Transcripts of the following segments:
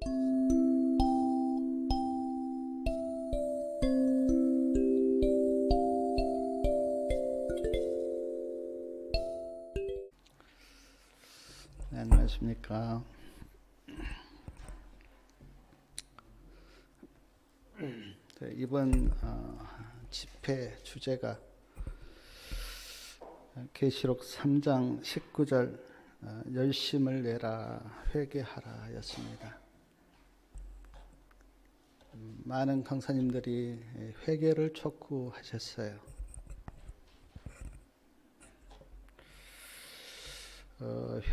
네, 안녕하십니까. 이번 집회 주제가 계시록 3장 19절 열심을 내라 회개하라 였습니다. 많은 강사님들이 회개를 촉구하셨어요.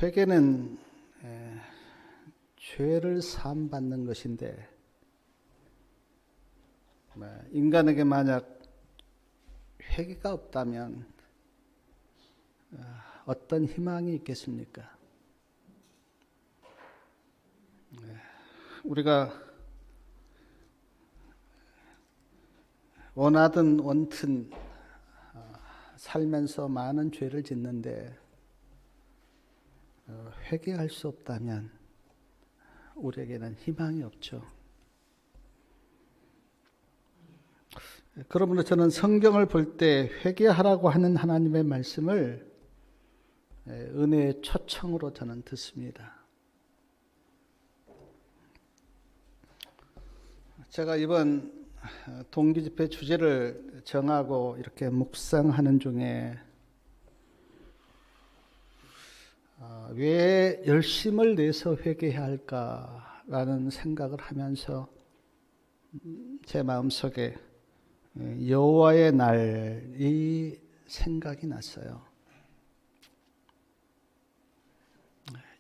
회개는 죄를 사함받는 것인데 인간에게 만약 회개가 없다면 어떤 희망이 있겠습니까? 우리가 원하든 원튼 살면서 많은 죄를 짓는데 회개할 수 없다면 우리에게는 희망이 없죠. 그러므로 저는 성경을 볼 때 회개하라고 하는 하나님의 말씀을 은혜의 초청으로 저는 듣습니다. 제가 이번 동기집회 주제를 정하고 이렇게 묵상하는 중에 왜 열심을 내서 회개해야 할까라는 생각을 하면서 제 마음속에 여호와의 날이 생각이 났어요.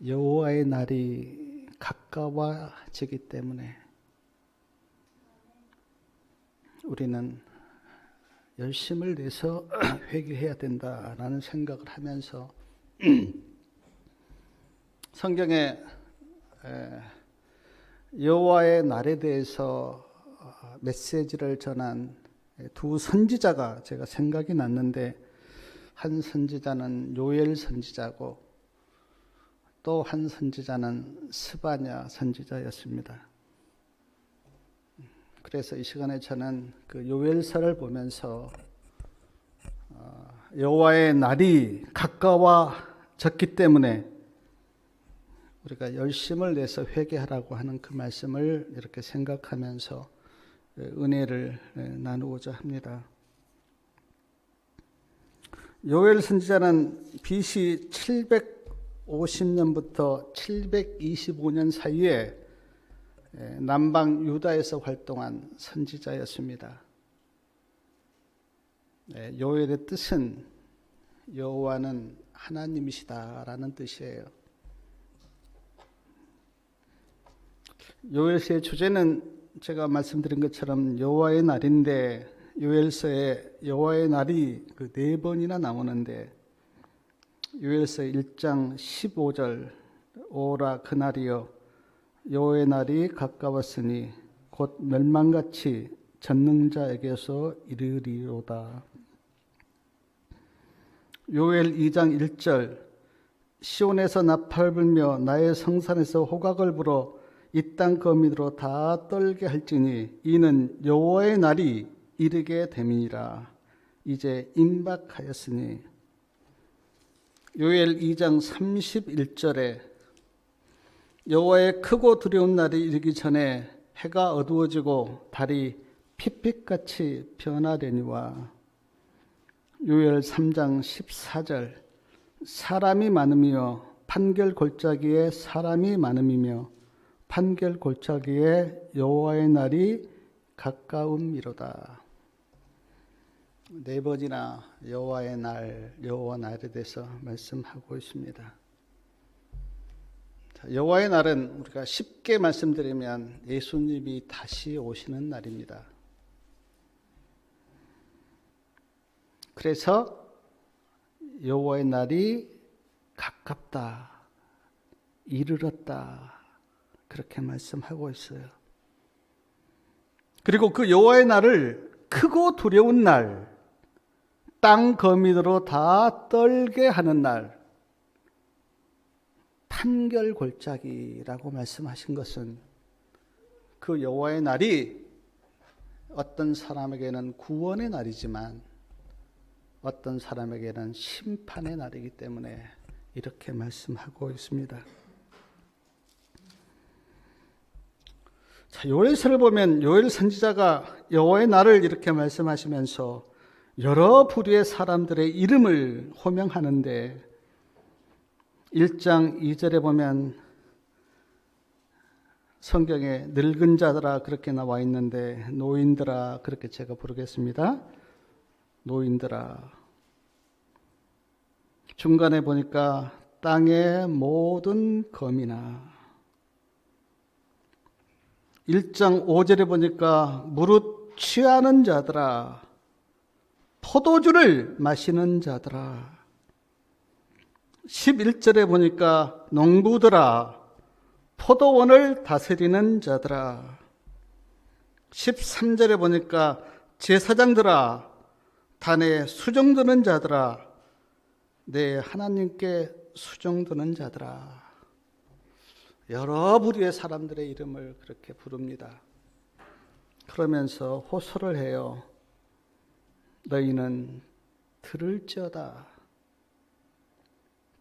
여호와의 날이 가까워지기 때문에 우리는 열심을 내서 회개해야 된다라는 생각을 하면서 성경에 여호와의 날에 대해서 메시지를 전한 두 선지자가 제가 생각이 났는데, 한 선지자는 요엘 선지자고 또 한 선지자는 스바냐 선지자였습니다. 그래서 이 시간에 저는 그 요엘서를 보면서 여호와의 날이 가까워졌기 때문에 우리가 열심을 내서 회개하라고 하는 그 말씀을 이렇게 생각하면서 은혜를 나누고자 합니다. 요엘 선지자는 BC 750년부터 725년 사이에 남방 유다에서 활동한 선지자였습니다. 요엘의 뜻은 여호와는 하나님이시다라는 뜻이에요. 요엘서의 주제는 제가 말씀드린 것처럼 여호와의 날인데, 요엘서에 여호와의 날이 그 4번이나 나오는데, 요엘서 1장 15절 오라 그날이여 여호와의 날이 가까웠으니 곧 멸망같이 전능자에게서 이르리로다. 요엘 2장 1절 시온에서 나팔 불며 나의 성산에서 호각을 불어 이 땅 거민으로 다 떨게 할지니 이는 여호와의 날이 이르게 됨이니라. 이제 임박하였으니. 요엘 2장 31절에 여호와의 크고 두려운 날이 이르기 전에 해가 어두워지고 달이 핏빛같이 변하려니와. 요엘 3장 14절 사람이 많으며 판결 골짜기에 사람이 많음이며 판결 골짜기에 여호와의 날이 가까움이로다. 4번이나 여호와의 날, 여호와 날에 대해서 말씀하고 있습니다. 여호와의 날은 우리가 쉽게 말씀드리면 예수님이 다시 오시는 날입니다. 그래서 여호와의 날이 가깝다, 이르렀다, 그렇게 말씀하고 있어요. 그리고 그 여호와의 날을 크고 두려운 날, 땅 거민으로 다 떨게 하는 날, 판결 골짜기라고 말씀하신 것은 그 여호와의 날이 어떤 사람에게는 구원의 날이지만 어떤 사람에게는 심판의 날이기 때문에 이렇게 말씀하고 있습니다. 자, 요엘서를 보면 요엘 선지자가 여호와의 날을 이렇게 말씀하시면서 여러 부류의 사람들의 이름을 호명하는데 1장 2절에 보면 성경에 늙은 자들아 그렇게 나와 있는데 노인들아 그렇게 제가 부르겠습니다. 노인들아. 중간에 보니까 땅의 모든 거민아. 1장 5절에 보니까 무릇 취하는 자들아, 포도주를 마시는 자들아. 11절에 보니까 농부들아, 포도원을 다스리는 자들아. 13절에 보니까 제사장들아, 단에 수종드는 자들아, 내 하나님께 수종드는 자들아. 여러 부류의 사람들의 이름을 그렇게 부릅니다. 그러면서 호소를 해요. 너희는 들을지어다.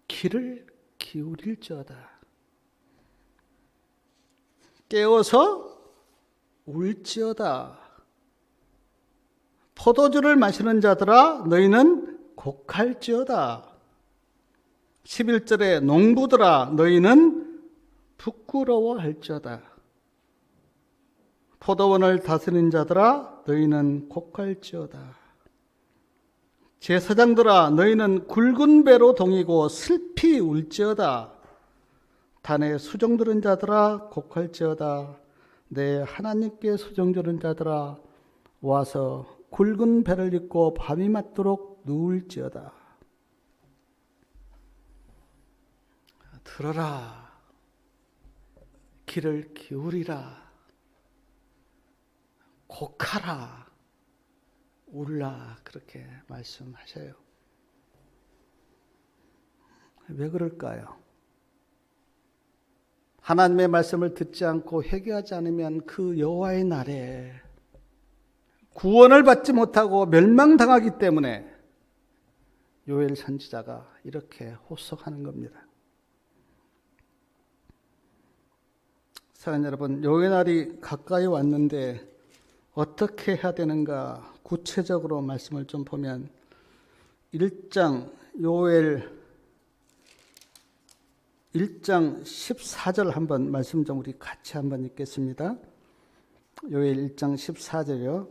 귀를 기울일지어다. 깨어서 울지어다. 포도주를 마시는 자들아 너희는 곡할지어다. 11절에 농부들아 너희는 부끄러워할지어다. 포도원을 다스리는 자들아 너희는 곡할지어다. 제사장들아 너희는 굵은 배로 동이고 슬피 울지어다. 단에 수종드는 자들아 곡할지어다. 내 하나님께 수종드는 자들아 와서 굵은 배를 입고 밤이 맞도록 누울지어다. 들어라. 귀를 기울이라. 곡하라. 울라. 그렇게 말씀하셔요. 왜 그럴까요? 하나님의 말씀을 듣지 않고 회개하지 않으면 그 여호와의 날에 구원을 받지 못하고 멸망당하기 때문에 요엘 선지자가 이렇게 호소하는 겁니다. 사랑하는 여러분, 요엘 날이 가까이 왔는데 어떻게 해야 되는가 구체적으로 말씀을 좀 보면 1장 요엘 1장 14절 한번 말씀 좀 우리 같이 한번 읽겠습니다. 요엘 1장 14절이요.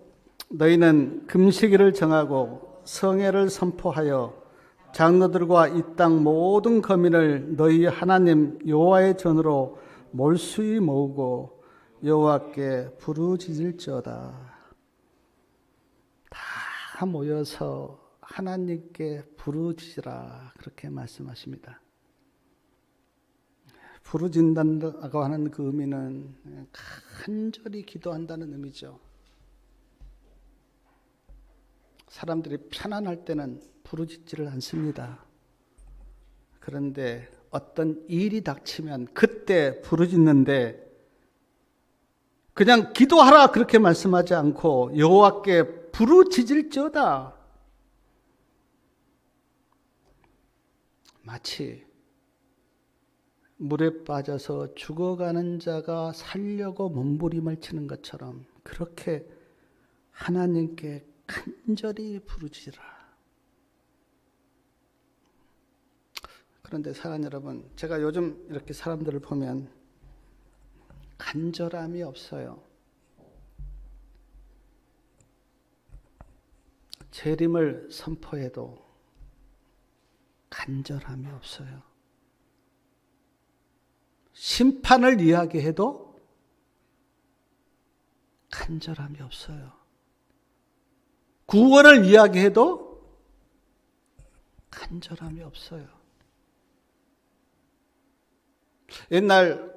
너희는 금식일을 정하고 성회를 선포하여 장로들과 이 땅 모든 거민을 너희 하나님 여호와의 전으로 몰수히 모으고 여호와께 부르짖을지어다. 다 모여서 하나님께 부르짖으라 그렇게 말씀하십니다. 부르짖는다고 하는 그 의미는 간절히 기도한다는 의미죠. 사람들이 편안할 때는 부르짖지를 않습니다. 그런데 어떤 일이 닥치면 그때 부르짖는데 그냥 기도하라 그렇게 말씀하지 않고 여호와께 부르짖을지어다. 마치 물에 빠져서 죽어가는 자가 살려고 몸부림을 치는 것처럼 그렇게 하나님께 간절히 부르짖으라. 그런데 사랑하는 여러분, 제가 요즘 이렇게 사람들을 보면 간절함이 없어요. 재림을 선포해도 간절함이 없어요. 심판을 이야기해도 간절함이 없어요. 구원을 이야기해도 간절함이 없어요. 옛날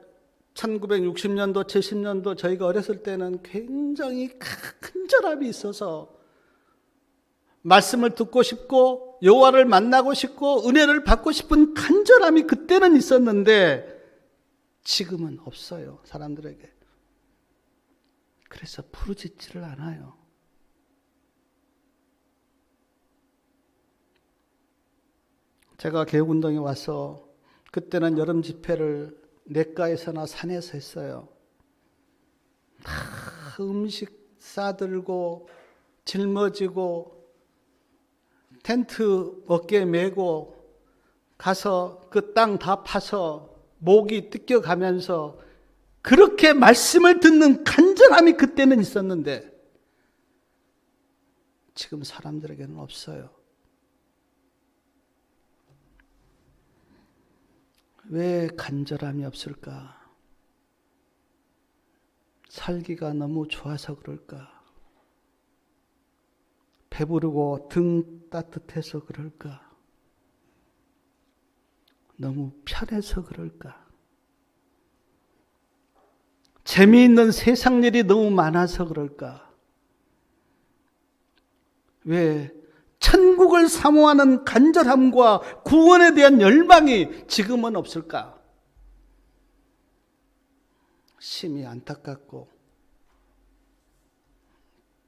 1960년도, 70년도 저희가 어렸을 때는 굉장히 간절함이 있어서 말씀을 듣고 싶고 여호와를 만나고 싶고 은혜를 받고 싶은 간절함이 그때는 있었는데 지금은 없어요. 사람들에게. 그래서 부르짖지를 않아요. 제가 개혁운동에 와서 그때는 여름 집회를 냇가에서나 산에서 했어요. 다 음식 싸들고 짊어지고 텐트 어깨에 메고 가서 그 땅 다 파서 목이 뜯겨가면서 그렇게 말씀을 듣는 간절함이 그때는 있었는데 지금 사람들에게는 없어요. 왜 간절함이 없을까? 살기가 너무 좋아서 그럴까? 배부르고 등 따뜻해서 그럴까? 너무 편해서 그럴까? 재미있는 세상 일이 너무 많아서 그럴까? 왜 천국을 사모하는 간절함과 구원에 대한 열망이 지금은 없을까? 심히 안타깝고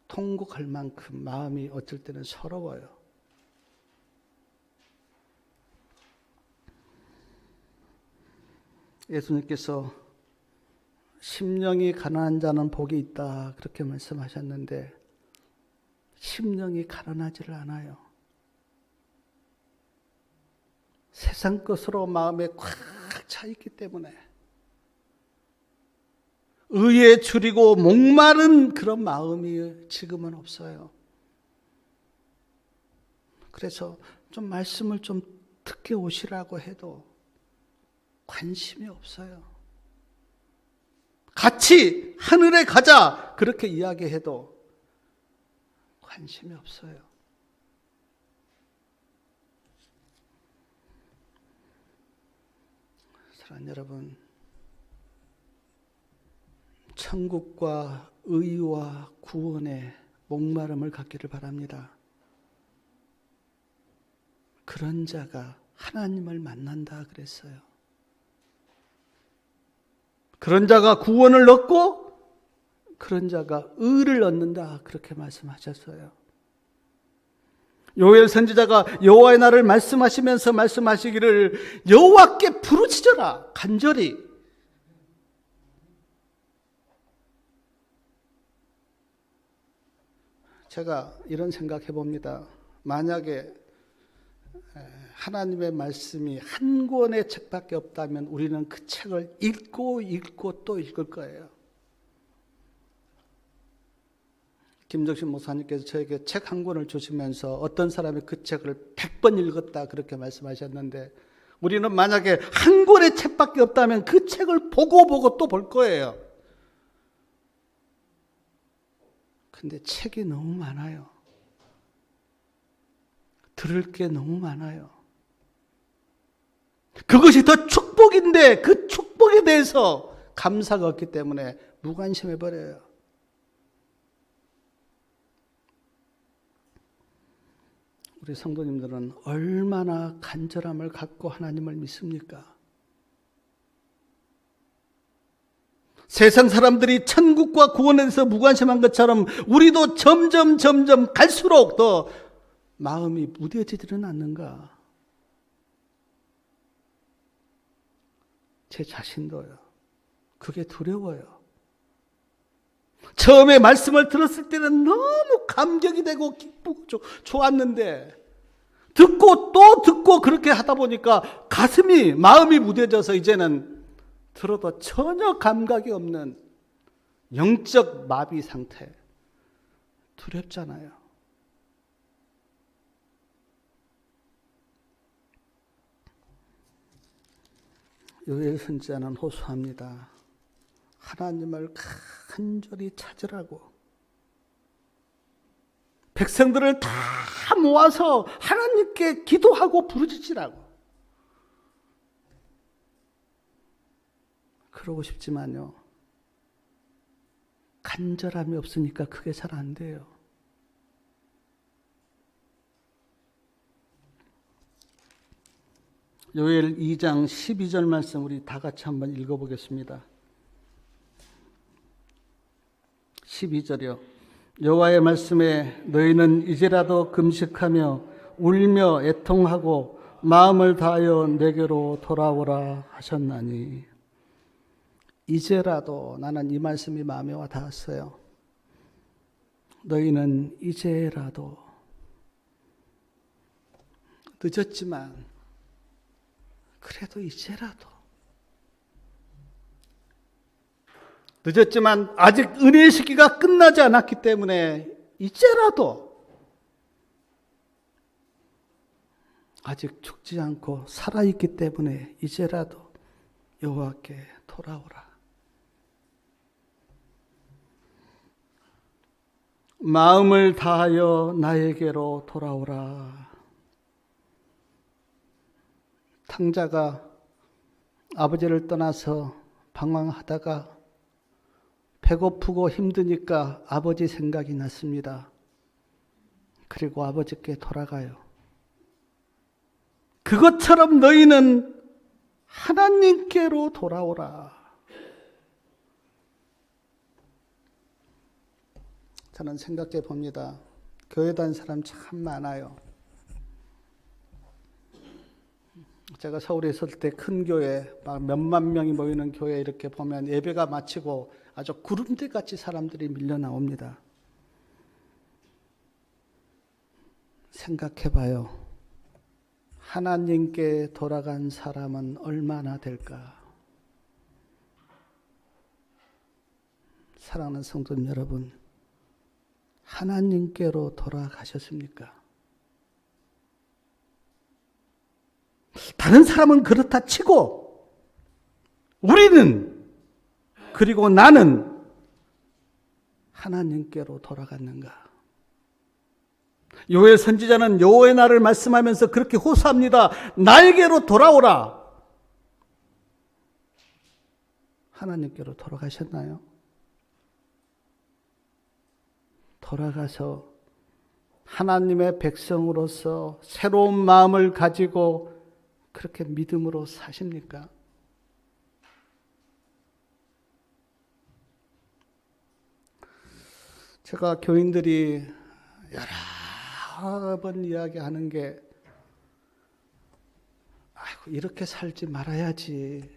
통곡할 만큼 마음이 어쩔 때는 서러워요. 예수님께서 심령이 가난한 자는 복이 있다 그렇게 말씀하셨는데 심령이 가난하지를 않아요. 세상 것으로 마음에 꽉 차 있기 때문에 의에 줄이고 목마른 그런 마음이 지금은 없어요. 그래서 좀 말씀을 좀 듣게 오시라고 해도 관심이 없어요. 같이 하늘에 가자 그렇게 이야기해도 관심이 없어요. 사랑하는 여러분, 천국과 의와 구원의 목마름을 갖기를 바랍니다. 그런 자가 하나님을 만난다 그랬어요. 그런 자가 구원을 얻고 그런 자가 의를 얻는다 그렇게 말씀하셨어요. 요엘 선지자가 여호와의 날을 말씀하시면서 말씀하시기를 여호와께 부르짖어라 간절히. 제가 이런 생각해 봅니다. 만약에 하나님의 말씀이 한 권의 책밖에 없다면 우리는 그 책을 읽고 또 읽을 거예요. 김정신 목사님께서 저에게 책 한 권을 주시면서 어떤 사람이 그 책을 100번 읽었다 그렇게 말씀하셨는데 우리는 만약에 한 권의 책밖에 없다면 그 책을 보고 또 볼 거예요. 근데 책이 너무 많아요. 들을 게 너무 많아요. 그것이 더 축복인데 그 축복에 대해서 감사가 없기 때문에 무관심해버려요. 우리 성도님들은 얼마나 간절함을 갖고 하나님을 믿습니까? 세상 사람들이 천국과 구원에 대해서 무관심한 것처럼 우리도 점점 갈수록 더 마음이 무뎌지지는 않는가? 제 자신도요. 그게 두려워요. 처음에 말씀을 들었을 때는 너무 감격이 되고 기쁘고 좋았는데 듣고 또 듣고 그렇게 하다 보니까 마음이 무뎌져서 이제는 들어도 전혀 감각이 없는 영적 마비 상태. 두렵잖아요. 요엘 선지자는 호소합니다. 하나님을 간절히 찾으라고. 백성들을 다 모아서 하나님께 기도하고 부르짖으라고. 그러고 싶지만요. 간절함이 없으니까 그게 잘 안 돼요. 요엘 2장 12절 말씀 우리 다 같이 한번 읽어보겠습니다. 12절이요. 여호와의 말씀에 너희는 이제라도 금식하며 울며 애통하고 마음을 다하여 내게로 돌아오라 하셨나니. 이제라도, 나는 이 말씀이 마음에 와 닿았어요. 너희는 이제라도, 늦었지만 그래도 이제라도, 늦었지만 아직 은혜의 시기가 끝나지 않았기 때문에 이제라도, 아직 죽지 않고 살아있기 때문에 이제라도 여호와께 돌아오라. 마음을 다하여 나에게로 돌아오라. 탕자가 아버지를 떠나서 방황하다가 배고프고 힘드니까 아버지 생각이 났습니다. 그리고 아버지께 돌아가요. 그것처럼 너희는 하나님께로 돌아오라. 저는 생각해 봅니다. 교회 다니는 사람 참 많아요. 제가 서울에 있을 때 큰 교회, 막 몇만 명이 모이는 교회 이렇게 보면 예배가 마치고 아주 구름대같이 사람들이 밀려 나옵니다. 생각해 봐요. 하나님께 돌아간 사람은 얼마나 될까? 사랑하는 성도 여러분, 하나님께로 돌아가셨습니까? 다른 사람은 그렇다 치고 우리는, 그리고 나는 하나님께로 돌아갔는가? 요엘 선지자는 여호와의 날을 말씀하면서 그렇게 호소합니다. 나에게로 돌아오라. 하나님께로 돌아가셨나요? 돌아가서 하나님의 백성으로서 새로운 마음을 가지고 그렇게 믿음으로 사십니까? 제가 교인들이 여러 번 이야기하는 게, 아이고, 이렇게 살지 말아야지.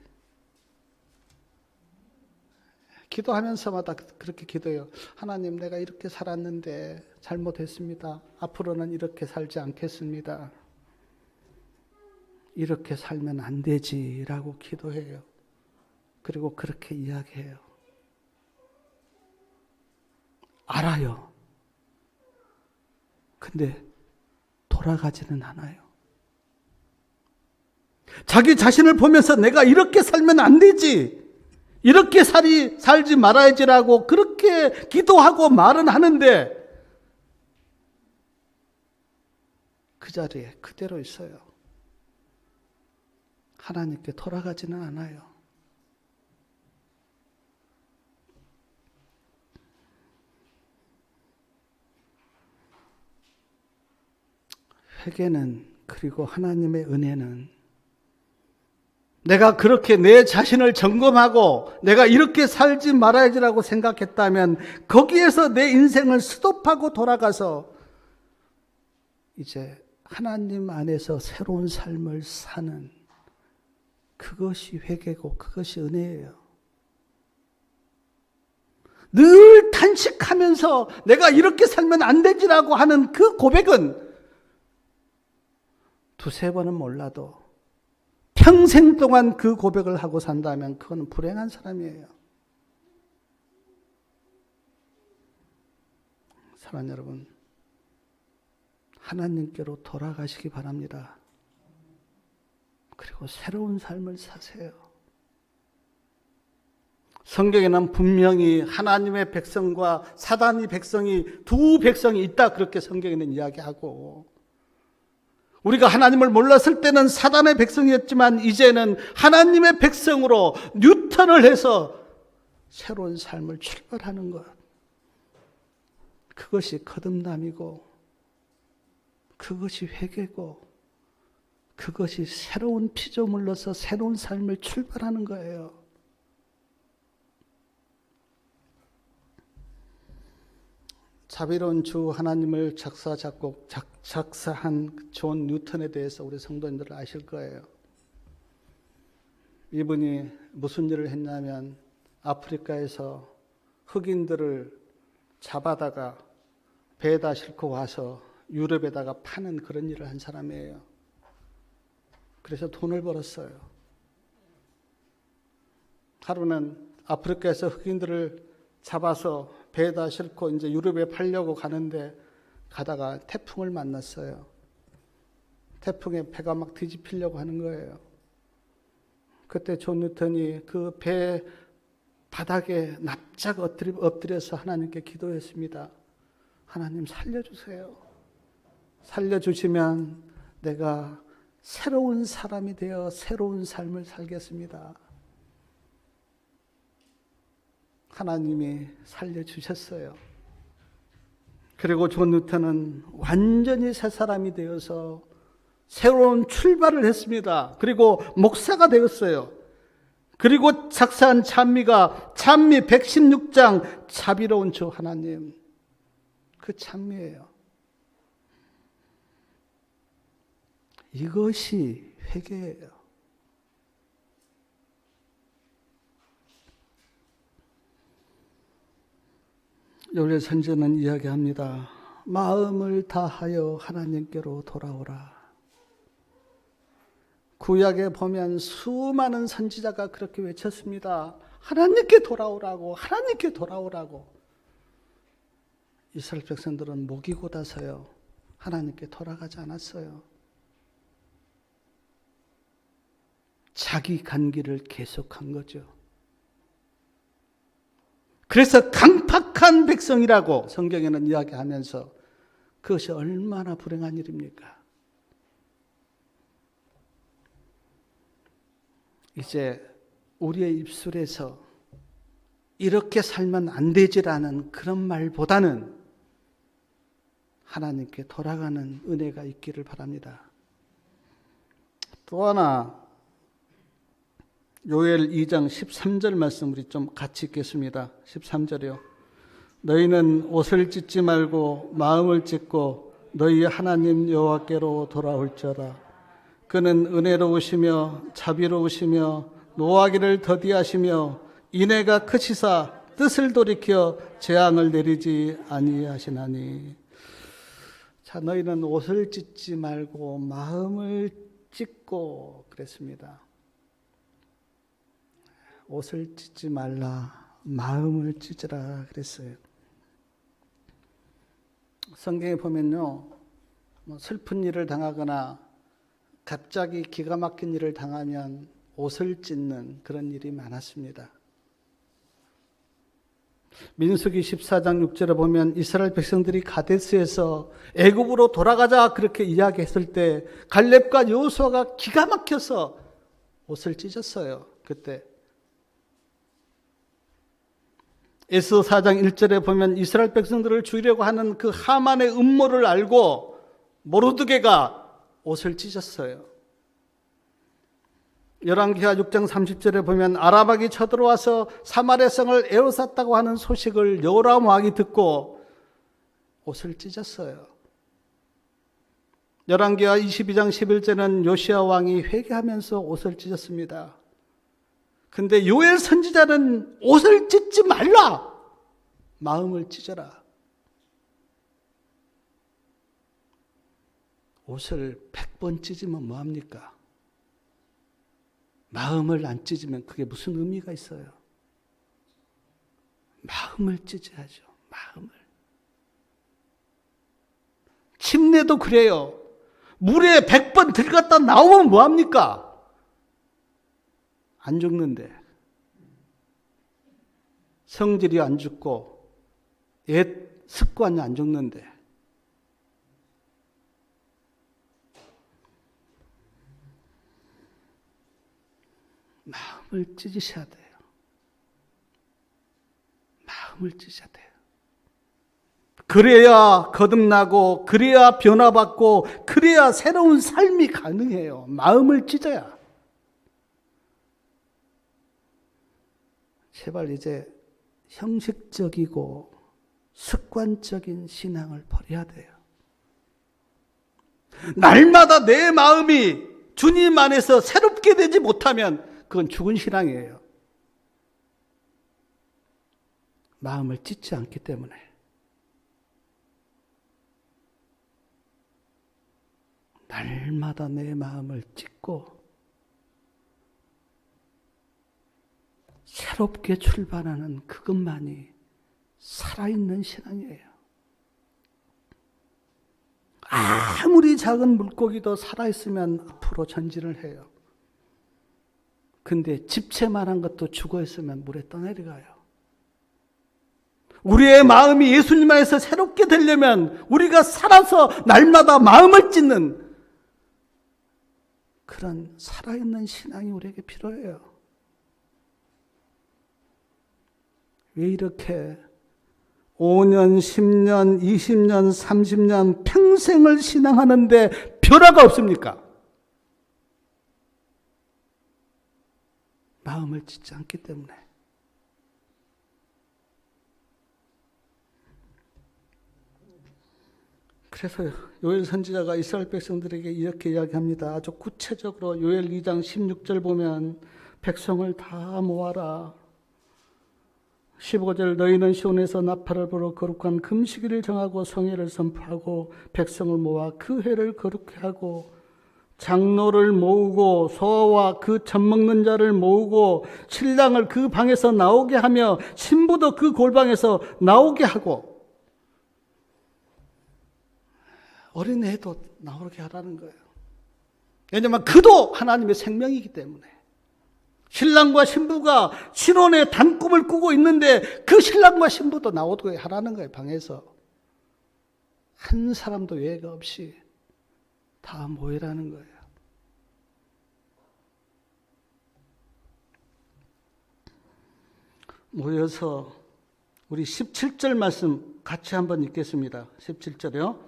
기도하면서마다 그렇게 기도해요. 하나님, 내가 이렇게 살았는데 잘못했습니다. 앞으로는 이렇게 살지 않겠습니다. 이렇게 살면 안 되지라고 기도해요. 그리고 그렇게 이야기해요. 알아요. 근데 돌아가지는 않아요. 자기 자신을 보면서 내가 이렇게 살면 안 되지, 이렇게 살지 말아야지라고 그렇게 기도하고 말은 하는데 그 자리에 그대로 있어요. 하나님께 돌아가지는 않아요. 회개는, 그리고 하나님의 은혜는, 내가 그렇게 내 자신을 점검하고 내가 이렇게 살지 말아야지라고 생각했다면 거기에서 내 인생을 스톱하고 돌아가서 이제 하나님 안에서 새로운 삶을 사는, 그것이 회개고 그것이 은혜예요. 늘 탄식하면서 내가 이렇게 살면 안 되지라고 하는 그 고백은 두세 번은 몰라도 평생 동안 그 고백을 하고 산다면 그건 불행한 사람이에요. 사랑하는 여러분, 하나님께로 돌아가시기 바랍니다. 그리고 새로운 삶을 사세요. 성경에는 분명히 하나님의 백성과 사단의 백성이, 두 백성이 있다, 그렇게 성경에는 이야기하고, 우리가 하나님을 몰랐을 때는 사단의 백성이었지만 이제는 하나님의 백성으로 뉴턴을 해서 새로운 삶을 출발하는 것, 그것이 거듭남이고 그것이 회개고 그것이 새로운 피조물로서 새로운 삶을 출발하는 거예요. 자비로운 주 하나님을 작사한 존 뉴턴에 대해서 우리 성도님들 아실 거예요. 이분이 무슨 일을 했냐면 아프리카에서 흑인들을 잡아다가 배에다 싣고 와서 유럽에다가 파는 그런 일을 한 사람이에요. 그래서 돈을 벌었어요. 하루는 아프리카에서 흑인들을 잡아서 배에다 싣고 이제 유럽에 팔려고 가는데 가다가 태풍을 만났어요. 태풍에 배가 막 뒤집히려고 하는 거예요. 그때 존 뉴턴이 그 배 바닥에 납작 엎드려서 하나님께 기도했습니다. 하나님 살려주세요. 살려주시면 내가 새로운 사람이 되어 새로운 삶을 살겠습니다. 하나님이 살려주셨어요. 그리고 존 뉴턴은 완전히 새 사람이 되어서 새로운 출발을 했습니다. 그리고 목사가 되었어요. 그리고 작사한 찬미가 찬미 116장 자비로운 주 하나님, 그 찬미예요. 이것이 회개예요. 요엘 선지자는 이야기합니다. 마음을 다하여 하나님께로 돌아오라. 구약에 보면 수많은 선지자가 그렇게 외쳤습니다. 하나님께 돌아오라고, 하나님께 돌아오라고. 이스라엘 백성들은 목이 곧아서요, 하나님께 돌아가지 않았어요. 자기 간기를 계속한 거죠. 그래서 강팍한 백성이라고 성경에는 이야기하면서 그것이 얼마나 불행한 일입니까? 이제 우리의 입술에서 이렇게 살면 안 되지라는 그런 말보다는 하나님께 돌아가는 은혜가 있기를 바랍니다. 또 하나 요엘 2장 13절 말씀 우리 좀 같이 읽겠습니다. 13절이요. 너희는 옷을 찢지 말고 마음을 찢고 너희 하나님 여호와께로 돌아올지어다. 그는 은혜로우시며 자비로우시며 노하기를 더디하시며 인애가 크시사 뜻을 돌이켜 재앙을 내리지 아니하시나니. 자, 너희는 옷을 찢지 말고 마음을 찢고 그랬습니다. 옷을 찢지 말라, 마음을 찢으라 그랬어요. 성경에 보면요, 슬픈 일을 당하거나 갑자기 기가 막힌 일을 당하면 옷을 찢는 그런 일이 많았습니다. 민수기 14장 6절에 보면 이스라엘 백성들이 가데스에서 애굽으로 돌아가자 그렇게 이야기했을 때 갈렙과 여호수아가 기가 막혀서 옷을 찢었어요. 그때 에스더 4장 1절에 보면 이스라엘 백성들을 죽이려고 하는 그 하만의 음모를 알고 모르드게가 옷을 찢었어요. 열왕기하 6장 30절에 보면 아람왕이 쳐들어와서 사마리아 성을 에워쌌다고 하는 소식을 여호람 왕이 듣고 옷을 찢었어요. 열왕기하 22장 11절에는 요시야 왕이 회개하면서 옷을 찢었습니다. 근데 요엘 선지자는 옷을 찢지 말라, 마음을 찢어라. 옷을 100번 찢으면 뭐합니까? 마음을 안 찢으면 그게 무슨 의미가 있어요? 마음을 찢어야죠. 마음을. 침례도 그래요. 물에 100번 들어갔다 나오면 뭐합니까? 안 죽는데. 성질이 안 죽고 옛 습관이 안 죽는데. 마음을 찢으셔야 돼요. 마음을 찢어야 돼요. 그래야 거듭나고, 그래야 변화받고, 그래야 새로운 삶이 가능해요. 마음을 찢어야. 제발 이제 형식적이고 습관적인 신앙을 버려야 돼요. 날마다 내 마음이 주님 안에서 새롭게 되지 못하면 그건 죽은 신앙이에요. 마음을 찢지 않기 때문에. 날마다 내 마음을 찢고 새롭게 출발하는 그것만이 살아있는 신앙이에요. 아무리 작은 물고기도 살아있으면 앞으로 전진을 해요. 근데 집채만한 것도 죽어있으면 물에 떠내려가요. 우리의 마음이 예수님 안에서 새롭게 되려면 우리가 살아서 날마다 마음을 찢는 그런 살아있는 신앙이 우리에게 필요해요. 왜 이렇게 5년, 10년, 20년, 30년 평생을 신앙하는데 변화가 없습니까? 마음을 찢지 않기 때문에. 그래서 요엘 선지자가 이스라엘 백성들에게 이렇게 이야기합니다. 아주 구체적으로 요엘 2장 16절 보면 백성을 다 모아라. 15절 너희는 시온에서 나팔을 불어 거룩한 금식일을 정하고 성회를 선포하고 백성을 모아 그 회를 거룩해 하고 장로를 모으고 소와 그 젖먹는 자를 모으고 신랑을 그 방에서 나오게 하며 신부도 그 골방에서 나오게 하고 어린애도 나오게 하라는 거예요. 왜냐하면 그도 하나님의 생명이기 때문에. 신랑과 신부가 신혼의 단꿈을 꾸고 있는데 그 신랑과 신부도 나오게 하라는 거예요. 방에서. 한 사람도 예외가 없이 다 모이라는 거예요. 모여서 우리 17절 말씀 같이 한번 읽겠습니다. 17절이요.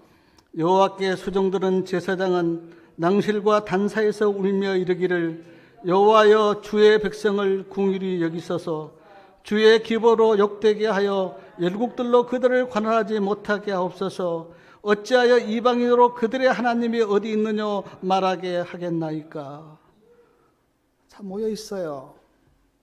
여호와께 수종들은 제사장은 낭실과 단사에서 울며 이르기를 여호와여 주의 백성을 궁휼히 여기소서 주의 기보로 욕되게 하여 열국들로 그들을 관할하지 못하게 하옵소서 어찌하여 이방인으로 그들의 하나님이 어디 있느냐 말하게 하겠나이까. 다 모여 있어요.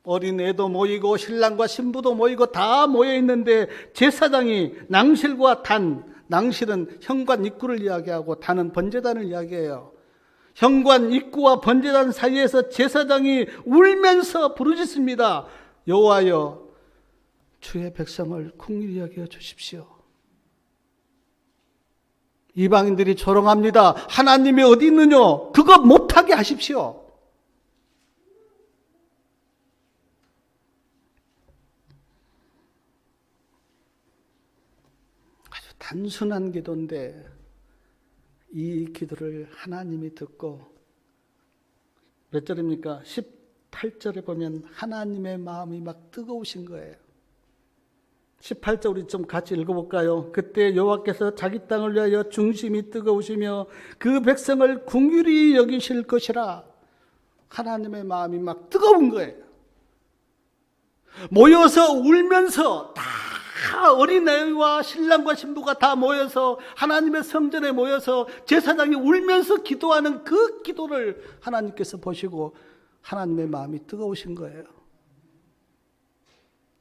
어린 애도 모이고 신랑과 신부도 모이고 다 모여 있는데 제사장이 낭실과 단, 낭실은 현관 입구를 이야기하고 단은 번제단을 이야기해요. 현관 입구와 번제단 사이에서 제사장이 울면서 부르짖습니다. 여호와여 주의 백성을 긍휼히 여겨 주십시오. 이방인들이 조롱합니다. 하나님이 어디 있느냐? 그거 못하게 하십시오. 아주 단순한 기도인데 이 기도를 하나님이 듣고 몇 절입니까? 18절에 보면 하나님의 마음이 막 뜨거우신 거예요. 18절 우리 좀 같이 읽어볼까요? 그때 여호와께서 자기 땅을 위하여 중심이 뜨거우시며 그 백성을 긍휼히 여기실 것이라. 하나님의 마음이 막 뜨거운 거예요. 모여서 울면서 다 어린애와 신랑과 신부가 다 모여서 하나님의 성전에 모여서 제사장이 울면서 기도하는 그 기도를 하나님께서 보시고 하나님의 마음이 뜨거우신 거예요.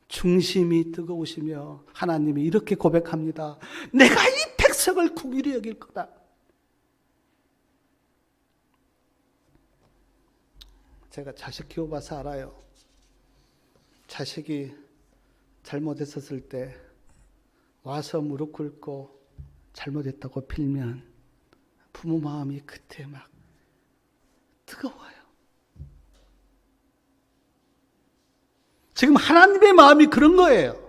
중심이 뜨거우시며 하나님이 이렇게 고백합니다. 내가 이 백성을 긍휼히 여길 거다. 제가 자식 키워봐서 알아요. 자식이 잘못했었을 때 와서 무릎 꿇고 잘못했다고 빌면 부모 마음이 그때 막 뜨거워요. 지금 하나님의 마음이 그런 거예요.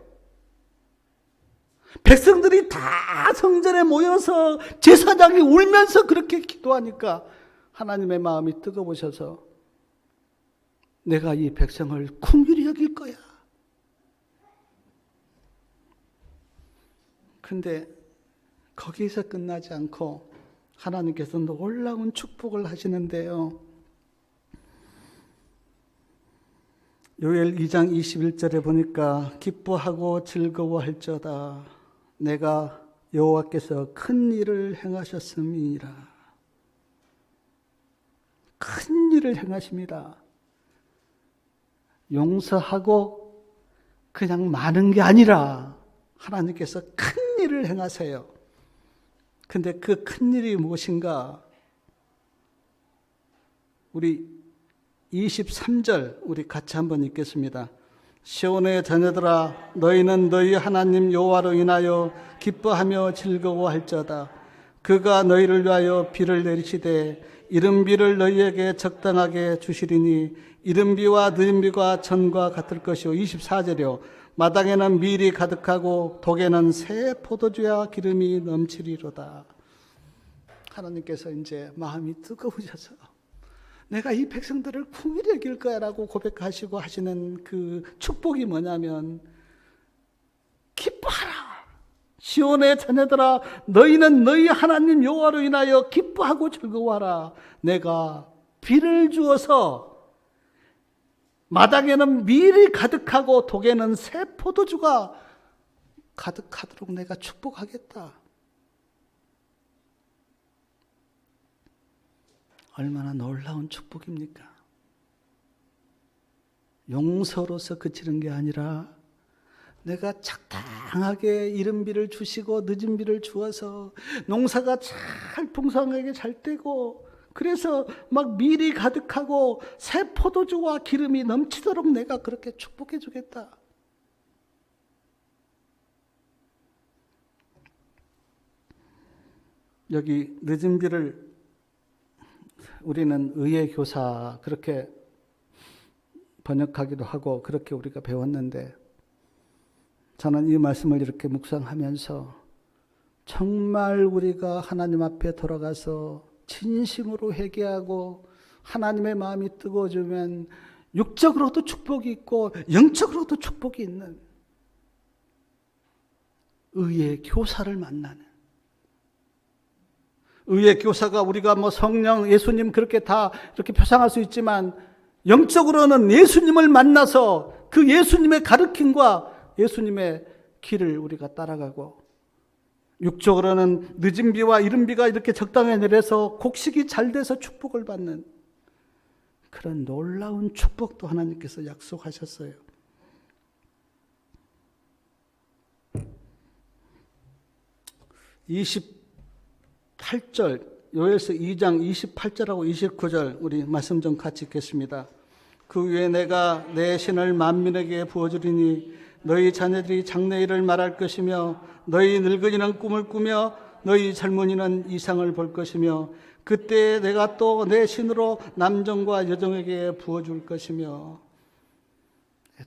백성들이 다 성전에 모여서 제사장이 울면서 그렇게 기도하니까 하나님의 마음이 뜨거우셔서 내가 이 백성을 긍휼히 여길 거야. 근데 거기서 끝나지 않고 하나님께서 놀라운 축복을 하시는데요. 요엘 2장 21절에 보니까 기뻐하고 즐거워할지어다. 내가 여호와께서 큰 일을 행하셨음이니라. 큰 일을 행하십니다. 용서하고 그냥 마는 게 아니라 하나님께서 큰 일을 행하세요. 근데 그 큰 일이 무엇인가? 우리 23절 우리 같이 한번 읽겠습니다. 시온의 자녀들아, 너희는 너희 하나님 여호와로 인하여 기뻐하며 즐거워할지어다. 그가 너희를 위하여 비를 내리시되 이른 비를 너희에게 적당하게 주시리니 이른 비와 늦은 비가 전과 같을 것이요. 24절이요. 마당에는 밀이 가득하고 독에는 새 포도주와 기름이 넘치리로다. 하나님께서 이제 마음이 뜨거우셔서 내가 이 백성들을 궁일이 여길 거야 라고 고백하시고 하시는 그 축복이 뭐냐면, 기뻐하라 시온의 자녀들아, 너희는 너희 하나님 여호와로 인하여 기뻐하고 즐거워하라. 내가 비를 주어서 마당에는 밀이 가득하고 독에는 새 포도주가 가득하도록 내가 축복하겠다. 얼마나 놀라운 축복입니까? 용서로서 그치는 게 아니라 내가 적당하게 이른 비를 주시고 늦은 비를 주어서 농사가 잘 풍성하게 잘 되고, 그래서 막 밀이 가득하고 새 포도주와 기름이 넘치도록 내가 그렇게 축복해 주겠다. 여기 늦은 비를 우리는 의의 교사 그렇게 번역하기도 하고 그렇게 우리가 배웠는데, 저는 이 말씀을 이렇게 묵상하면서 정말 우리가 하나님 앞에 돌아가서 진심으로 회개하고 하나님의 마음이 뜨거워지면 육적으로도 축복이 있고 영적으로도 축복이 있는 의의 교사를 만나는, 의의 교사가 우리가 뭐 성령, 예수님 그렇게 다 이렇게 표상할 수 있지만, 영적으로는 예수님을 만나서 그 예수님의 가르침과 예수님의 길을 우리가 따라가고, 육적으로는 늦은 비와 이른 비가 이렇게 적당히 내려서 곡식이 잘 돼서 축복을 받는 그런 놀라운 축복도 하나님께서 약속하셨어요. 요엘서 2장 28절하고 29절 우리 말씀 좀 같이 읽겠습니다. 그 위에 내가 내 신을 만민에게 부어주리니 너희 자녀들이 장래일을 말할 것이며 너희 늙은이는 꿈을 꾸며 너희 젊은이는 이상을 볼 것이며 그때 내가 또 내 신으로 남정과 여정에게 부어줄 것이며.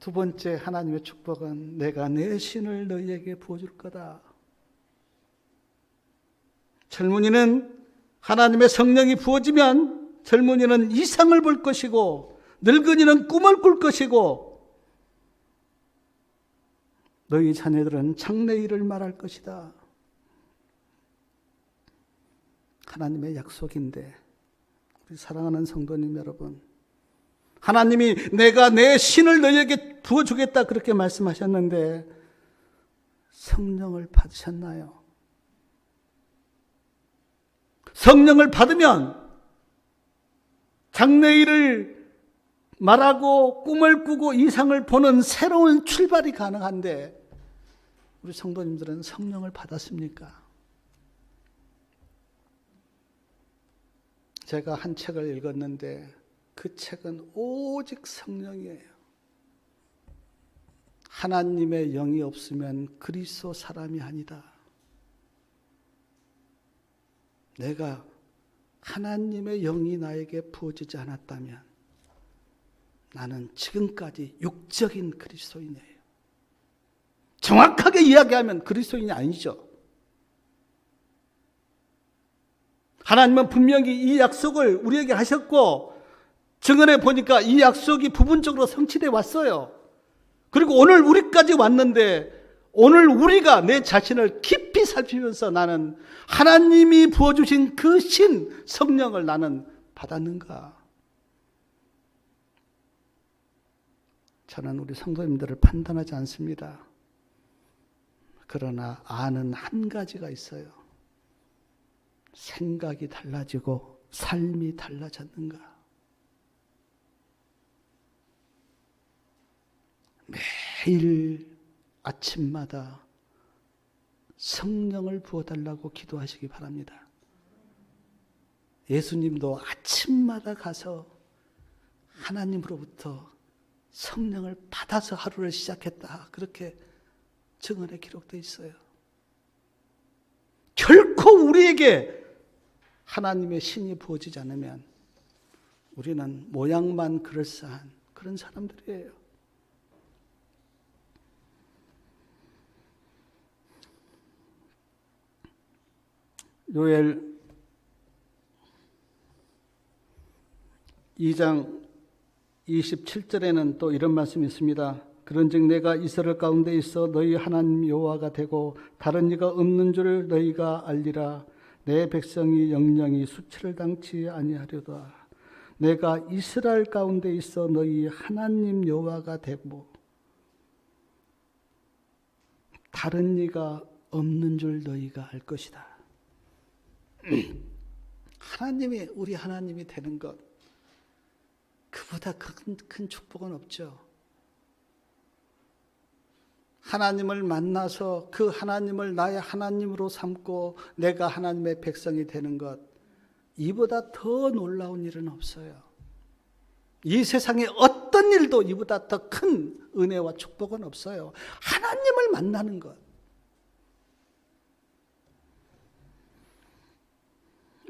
두 번째 하나님의 축복은 내가 내 신을 너희에게 부어줄 거다. 젊은이는 하나님의 성령이 부어지면 젊은이는 이상을 볼 것이고 늙은이는 꿈을 꿀 것이고 너희 자녀들은 장래일을 말할 것이다. 하나님의 약속인데, 우리 사랑하는 성도님 여러분, 하나님이 내가 내 신을 너희에게 부어주겠다 그렇게 말씀하셨는데 성령을 받으셨나요? 성령을 받으면 장래일을 말하고 꿈을 꾸고 이상을 보는 새로운 출발이 가능한데, 우리 성도님들은 성령을 받았습니까? 제가 한 책을 읽었는데 그 책은 오직 성령이에요. 하나님의 영이 없으면 그리스도 사람이 아니다. 내가 하나님의 영이 나에게 부어지지 않았다면 나는 지금까지 육적인 그리스도인이에요. 정확하게 이야기하면 그리스도인이 아니죠. 하나님은 분명히 이 약속을 우리에게 하셨고, 증언해 보니까 이 약속이 부분적으로 성취되어 왔어요. 그리고 오늘 우리까지 왔는데, 오늘 우리가 내 자신을 깊이 살피면서 나는 하나님이 부어주신 그 신 성령을 나는 받았는가? 저는 우리 성도님들을 판단하지 않습니다. 그러나 아는 한 가지가 있어요. 생각이 달라지고 삶이 달라졌는가? 매일 아침마다 성령을 부어달라고 기도하시기 바랍니다. 예수님도 아침마다 가서 하나님으로부터 성령을 받아서 하루를 시작했다. 그렇게 증언에 기록되어 있어요. 결코 우리에게 하나님의 신이 부어지지 않으면 우리는 모양만 그럴싸한 그런 사람들이에요. 요엘 2장 27절에는 또 이런 말씀이 있습니다. 그런즉 내가 이스라엘 가운데 있어 너희 하나님 여호와가 되고 다른 이가 없는 줄 너희가 알리라. 내 백성이 영영이 수치를 당치 아니하려다. 내가 이스라엘 가운데 있어 너희 하나님 여호와가 되고 다른 이가 없는 줄 너희가 알 것이다. 하나님이 우리 하나님이 되는 것, 그보다 큰 축복은 없죠. 하나님을 만나서 그 하나님을 나의 하나님으로 삼고 내가 하나님의 백성이 되는 것, 이보다 더 놀라운 일은 없어요. 이 세상에 어떤 일도 이보다 더 큰 은혜와 축복은 없어요. 하나님을 만나는 것.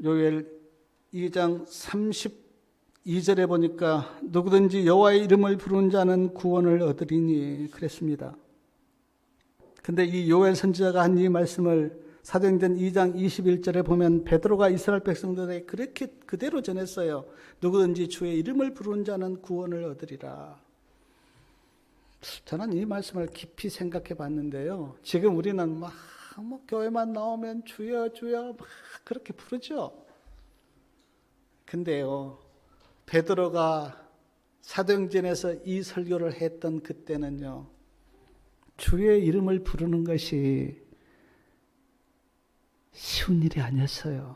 요엘 2장 32절에 보니까 누구든지 여호와의 이름을 부르는 자는 구원을 얻으리니 그랬습니다. 근데 이 요엘 선지자가 한 이 말씀을 사도행전 2장 21절에 보면 베드로가 이스라엘 백성들에게 그렇게 그대로 전했어요. 누구든지 주의 이름을 부르는 자는 구원을 얻으리라. 저는 이 말씀을 깊이 생각해 봤는데요. 지금 우리는 막 교회만 나오면 주여 주여 막 그렇게 부르죠. 근데요, 베드로가 사도행전에서 이 설교를 했던 그때는요, 주의 이름을 부르는 것이 쉬운 일이 아니었어요.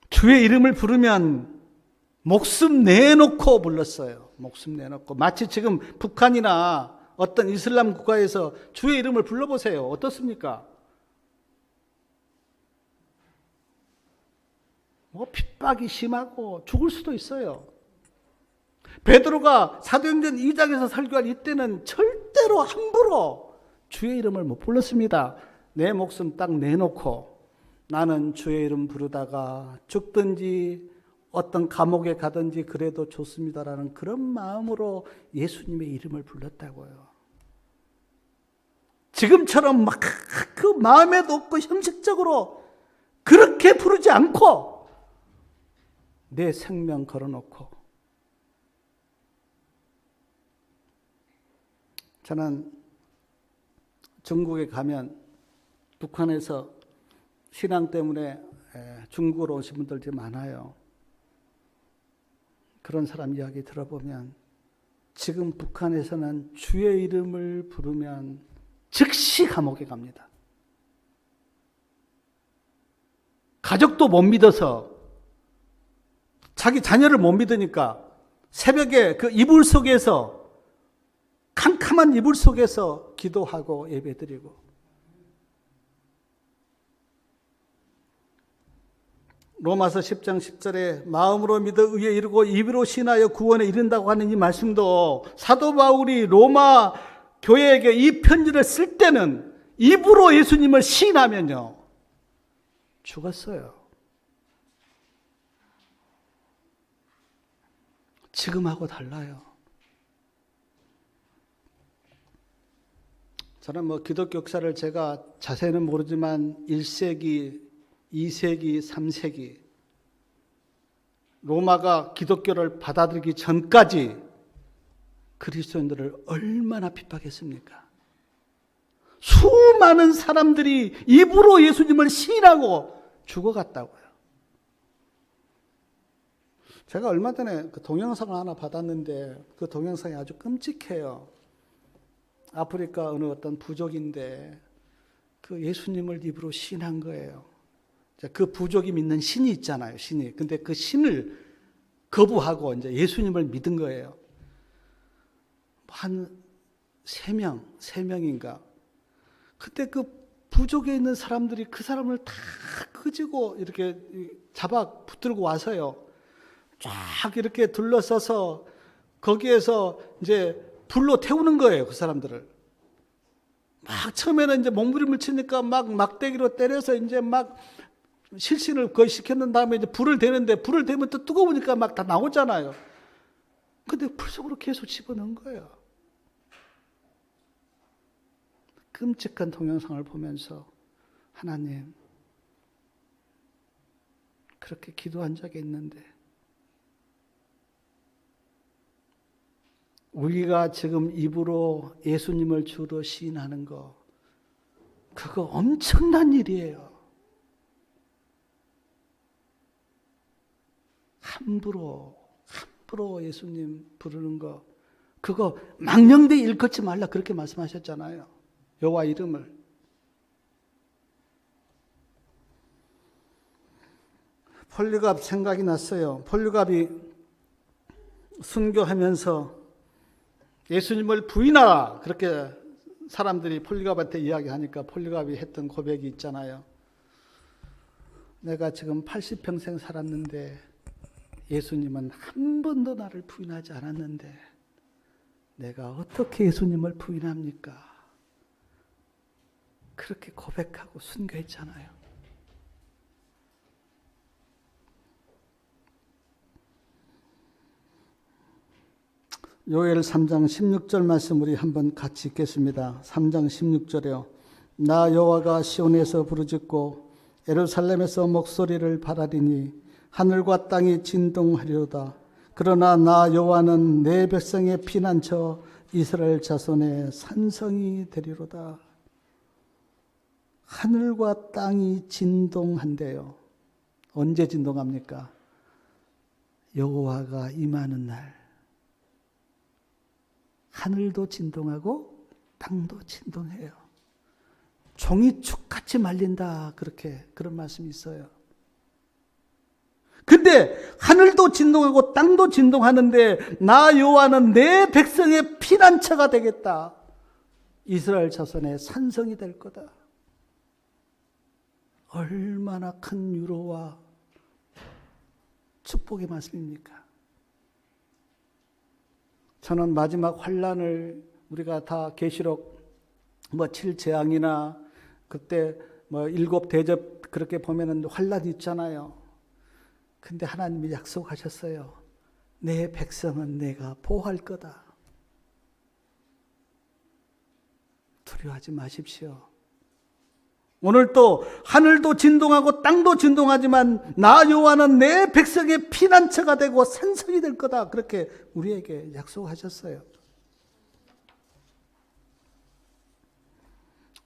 주의 이름을 부르면 목숨 내놓고 불렀어요. 목숨 내놓고. 마치 지금 북한이나 어떤 이슬람 국가에서 주의 이름을 불러보세요. 어떻습니까? 핍박이 심하고 죽을 수도 있어요. 베드로가 사도행전 2장에서 설교할 이때는 절대로 함부로 주의 이름을 못 불렀습니다. 내 목숨 딱 내놓고 나는 주의 이름 부르다가 죽든지 어떤 감옥에 가든지 그래도 좋습니다라는 그런 마음으로 예수님의 이름을 불렀다고요. 지금처럼 막 그 마음에도 없고 형식적으로 그렇게 부르지 않고 내 생명 걸어놓고. 저는 중국에 가면 북한에서 신앙 때문에 중국으로 오신 분들이 많아요. 그런 사람 이야기 들어보면 지금 북한에서는 주의 이름을 부르면 즉시 감옥에 갑니다. 가족도 못 믿어서 자기 자녀를 못 믿으니까 새벽에 그 이불 속에서 캄캄한 이불 속에서 기도하고 예배드리고 로마서 10장 10절에 마음으로 믿어 의에 이르고 입으로 신하여 구원에 이른다고 하는 이 말씀도 사도 바울이 로마 교회에게 이 편지를 쓸 때는 입으로 예수님을 시인하면요 죽었어요. 지금하고 달라요. 저는 기독교 역사를 제가 자세히는 모르지만 1세기, 2세기, 3세기 로마가 기독교를 받아들이기 전까지 그리스도인들을 얼마나 핍박했습니까? 수많은 사람들이 입으로 예수님을 시인하고 죽어갔다고요. 제가 얼마 전에 그 동영상을 하나 받았는데 그 동영상이 아주 끔찍해요. 아프리카 어느 어떤 부족인데 그 예수님을 입으로 시인한 거예요. 그 부족이 믿는 신이 있잖아요, 신이. 근데 그 신을 거부하고 이제 예수님을 믿은 거예요. 한 3명인가. 그때 그 부족에 있는 사람들이 그 사람을 다 끄지고 이렇게 잡아 붙들고 와서요. 쫙 이렇게 둘러서서 거기에서 이제 불로 태우는 거예요, 그 사람들을. 막 처음에는 이제 몸부림을 치니까 막 막대기로 때려서 이제 막 실신을 거의 시켰는 다음에 이제 불을 대는데 불을 대면 또 뜨거우니까 막 다 나오잖아요. 근데 불 속으로 계속 집어넣은 거예요. 끔찍한 동영상을 보면서 하나님, 그렇게 기도한 적이 있는데 우리가 지금 입으로 예수님을 주로 시인하는 거, 그거 엄청난 일이에요. 함부로 예수님 부르는 거, 그거 망령되이 일컫지 말라 그렇게 말씀하셨잖아요. 여호와 이름을. 폴리갑 생각이 났어요. 폴리갑이 순교하면서 예수님을 부인하라 그렇게 사람들이 폴리갑한테 이야기하니까 폴리갑이 했던 고백이 있잖아요. 내가 지금 80평생 살았는데 예수님은 한 번도 나를 부인하지 않았는데 내가 어떻게 예수님을 부인합니까? 그렇게 고백하고 순교했잖아요. 요엘 3장 16절 말씀 우리 한번 같이 읽겠습니다. 3장 16절에요. 나 여호와가 시온에서 부르짖고 예루살렘에서 목소리를 발하리니 하늘과 땅이 진동하리로다. 그러나 나 여호와는 내 백성의 피난처 이스라엘 자손의 산성이 되리로다. 하늘과 땅이 진동한대요. 언제 진동합니까? 여호와가 임하는 날. 하늘도 진동하고 땅도 진동해요. 종이 축같이 말린다. 그런 말씀이 있어요. 근데 하늘도 진동하고 땅도 진동하는데 나 여호와는 내 백성의 피난처가 되겠다. 이스라엘 자손의 산성이 될 거다. 얼마나 큰 위로와 축복의 말씀입니까? 저는 마지막 환란을 우리가 다 계시록 7재앙이나 그때 7대접 그렇게 보면은 환란이 있잖아요. 근데 하나님이 약속하셨어요. 내 백성은 내가 보호할 거다. 두려워하지 마십시오. 오늘 또 하늘도 진동하고 땅도 진동하지만 나 여호와는 내 백성의 피난처가 되고 산성이 될 거다. 그렇게 우리에게 약속하셨어요.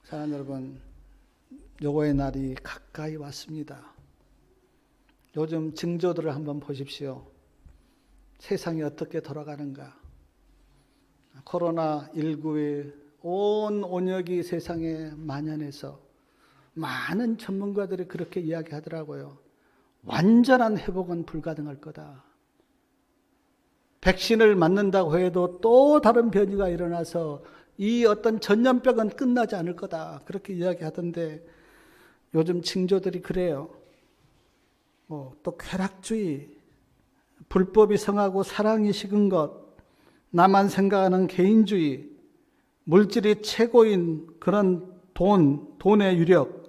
사랑하는 여러분, 여호와의 날이 가까이 왔습니다. 요즘 징조들을 한번 보십시오. 세상이 어떻게 돌아가는가. 코로나19의 온 온역이 세상에 만연해서 많은 전문가들이 그렇게 이야기하더라고요. 완전한 회복은 불가능할 거다. 백신을 맞는다고 해도 또 다른 변이가 일어나서 이 어떤 전염병은 끝나지 않을 거다. 그렇게 이야기하던데 요즘 징조들이 그래요. 또 쾌락주의, 불법이 성하고 사랑이 식은 것, 나만 생각하는 개인주의, 물질이 최고인 그런 돈의 유력.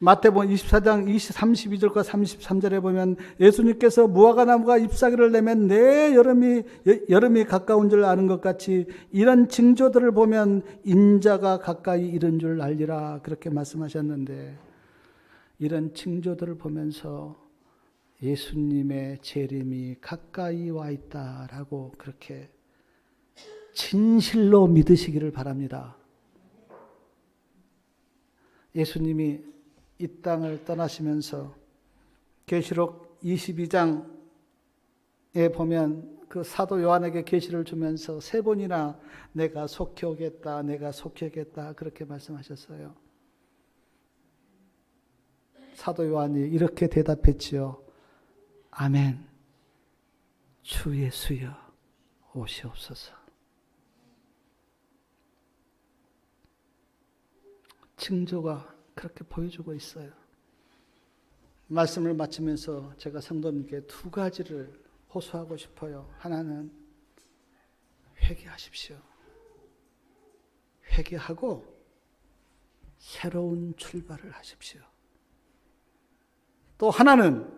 마태복음 24장 32절과 33절에 보면 예수님께서 무화과나무가 잎사귀를 내면 내 여름이 가까운 줄 아는 것 같이 이런 징조들을 보면 인자가 가까이 이른 줄 알리라 그렇게 말씀하셨는데 이런 징조들을 보면서 예수님의 재림이 가까이 와 있다라고 그렇게 진실로 믿으시기를 바랍니다. 예수님이 이 땅을 떠나시면서 계시록 22장에 보면 그 사도 요한에게 계시를 주면서 3번이나 내가 속히 오겠다, 내가 속히 오겠다 그렇게 말씀하셨어요. 사도 요한이 이렇게 대답했지요. 아멘. 주 예수여 오시옵소서. 징조가 그렇게 보여주고 있어요. 말씀을 마치면서 제가 성도님께 2가지를 호소하고 싶어요. 하나는 회개하십시오. 회개하고 새로운 출발을 하십시오. 또 하나는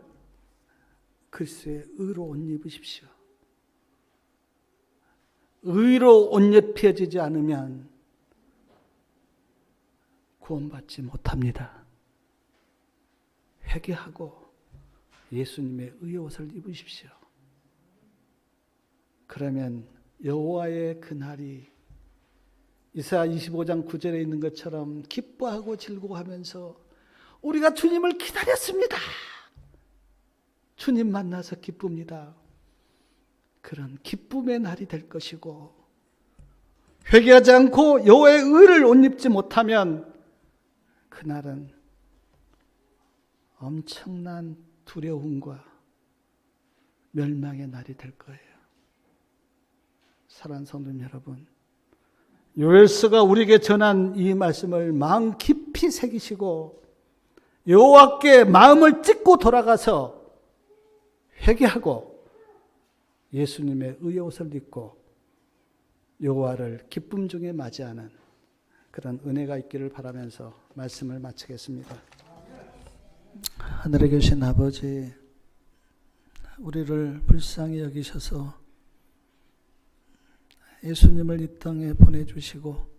그리스도의 의로 옷 입으십시오. 의로 옷 입혀지지 않으면 구원받지 못합니다. 회개하고 예수님의 의의 옷을 입으십시오. 그러면 여호와의 그날이 이사야 25장 9절에 있는 것처럼 기뻐하고 즐거워하면서 우리가 주님을 기다렸습니다. 주님 만나서 기쁩니다. 그런 기쁨의 날이 될 것이고, 회개하지 않고 여호와의 의를 옷 입지 못하면 그날은 엄청난 두려움과 멸망의 날이 될 거예요. 사랑하는 성도님 여러분, 요엘서가 우리에게 전한 이 말씀을 마음 깊이 새기시고 여호와께 마음을 찢고 돌아가서 회개하고 예수님의 의의 옷을 입고 여호와를 기쁨 중에 맞이하는 그런 은혜가 있기를 바라면서 말씀을 마치겠습니다. 하늘에 계신 아버지, 우리를 불쌍히 여기셔서 예수님을 이 땅에 보내주시고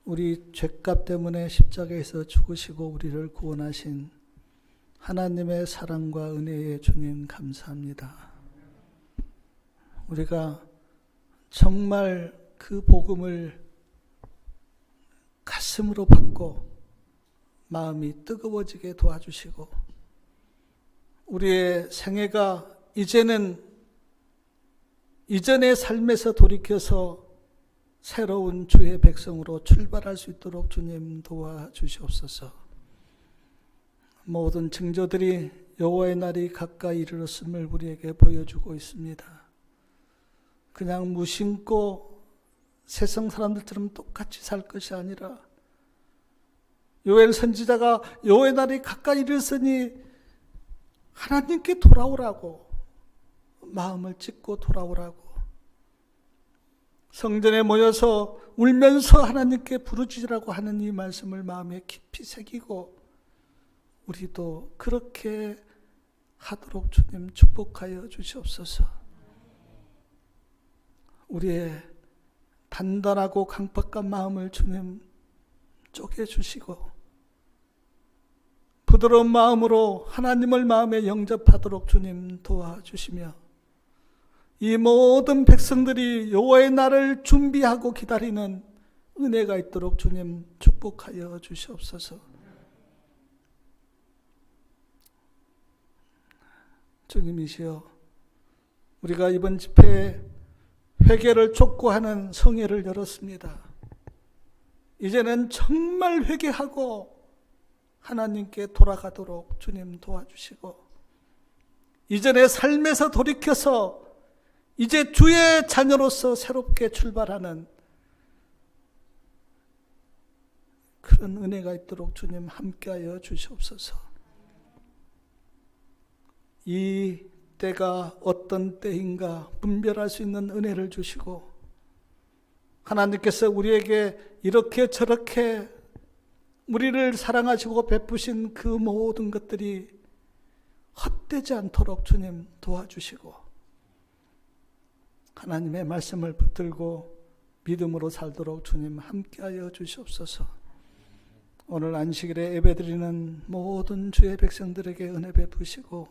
우리 죄값 때문에 십자가에서 죽으시고 우리를 구원하신 하나님의 사랑과 은혜의 주님 감사합니다. 우리가 정말 그 복음을 가슴으로 받고 마음이 뜨거워지게 도와주시고 우리의 생애가 이제는 이전의 삶에서 돌이켜서 새로운 주의 백성으로 출발할 수 있도록 주님 도와주시옵소서. 모든 징조들이 여호와의 날이 가까이 이르렀음을 우리에게 보여주고 있습니다. 그냥 무심코 세상 사람들처럼 똑같이 살 것이 아니라 요엘 선지자가 여호와의 날이 가까이 이르렀으니 하나님께 돌아오라고, 마음을 찢고 돌아오라고, 성전에 모여서 울면서 하나님께 부르짖으라고 하는 이 말씀을 마음에 깊이 새기고 우리도 그렇게 하도록 주님 축복하여 주시옵소서. 우리의 단단하고 강박한 마음을 주님 쪼개주시고 부드러운 마음으로 하나님을 마음에 영접하도록 주님 도와주시며 이 모든 백성들이 여호와의 날을 준비하고 기다리는 은혜가 있도록 주님 축복하여 주시옵소서. 주님이시여, 우리가 이번 집회에 회개를 촉구하는 성회를 열었습니다. 이제는 정말 회개하고 하나님께 돌아가도록 주님 도와주시고 이전의 삶에서 돌이켜서 이제 주의 자녀로서 새롭게 출발하는 그런 은혜가 있도록 주님 함께하여 주시옵소서. 이 때가 어떤 때인가 분별할 수 있는 은혜를 주시고 하나님께서 우리에게 이렇게 저렇게 우리를 사랑하시고 베푸신 그 모든 것들이 헛되지 않도록 주님 도와주시고 하나님의 말씀을 붙들고 믿음으로 살도록 주님 함께하여 주시옵소서. 오늘 안식일에 예배드리는 모든 주의 백성들에게 은혜 베푸시고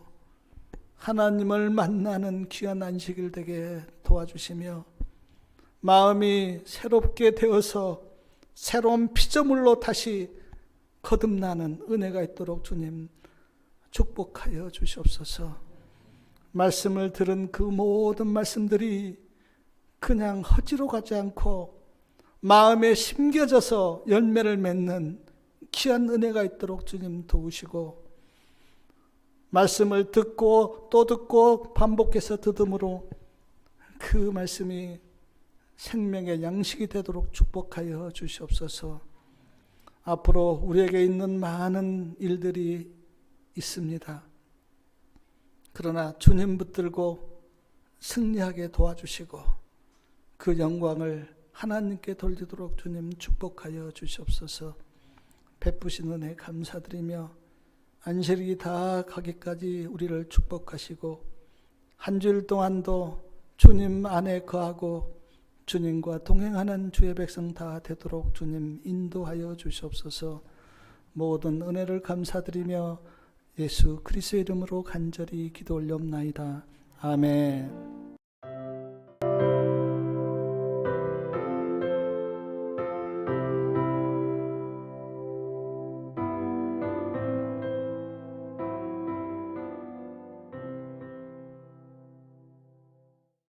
하나님을 만나는 귀한 안식일 되게 도와주시며 마음이 새롭게 되어서 새로운 피조물로 다시 거듭나는 은혜가 있도록 주님 축복하여 주시옵소서. 말씀을 들은 그 모든 말씀들이 그냥 허지로 가지 않고 마음에 심겨져서 열매를 맺는 귀한 은혜가 있도록 주님 도우시고, 말씀을 듣고 또 듣고 반복해서 듣음으로 그 말씀이 생명의 양식이 되도록 축복하여 주시옵소서. 앞으로 우리에게 있는 많은 일들이 있습니다. 그러나 주님 붙들고 승리하게 도와주시고 그 영광을 하나님께 돌리도록 주님 축복하여 주시옵소서. 베푸신 은혜 감사드리며 안식일이 다 가기까지 우리를 축복하시고 한 주일 동안도 주님 안에 거하고 주님과 동행하는 주의 백성 다 되도록 주님 인도하여 주시옵소서. 모든 은혜를 감사드리며 예수 그리스도의 이름으로 간절히 기도 올려옵나이다. 아멘.